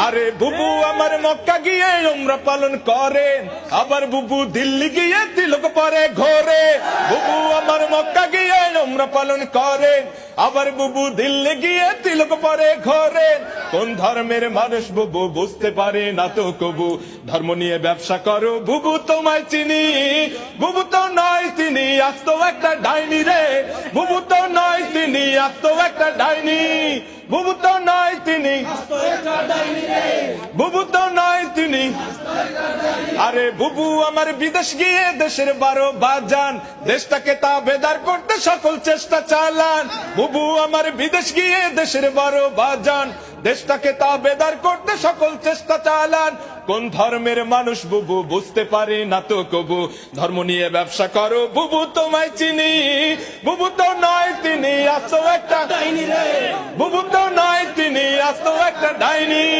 আরে বুবু আমার মক্কা গিয়ে উমরা পালন করেন, আবার বুবু দিল্লি গিয়ে তিলক পরে ঘরে। বুবু আমার মক্কা গিয়ে উমরা পালন করেন, আবার বুবু দিল্লি গিয়ে তিলক পরে ঘরে। কোন ধর্মের মানুষ বুবু বুঝতে পারে না তো কবু, ধর্ম নিয়ে ব্যবসা করো বুবু তোমায় চিনি। বুবু তো নয় তিনি, আজ তো একটা ডাইনি রে। বুবু তো নয় তিনি, আজ তো একটা ডাইনি। বুবু তো নয় তিনি, বুবু তো নয় তিনি। আরে বুবু আমার বিদেশ গিয়ে দেশের 12 বাজান, দেশটাকে তাবেদার করতে সকল চেষ্টা চালান। বুবু আমার বিদেশ গিয়ে দেশের 12 বাজান, দেশটাকে তাবেদার করতে সকল চেষ্টা চালান। কোন ধর্মের মানুষ বুবু বুঝতে পারে না তো কবু, ধর্ম নিয়ে ব্যবসা করো বুবু তোমায় চিনি। বুবু তো নয় তিনি, আজ তো একটা ডাইনি রে। বুবু তো নয় তিনি, আজ তো একটা ডাইনি।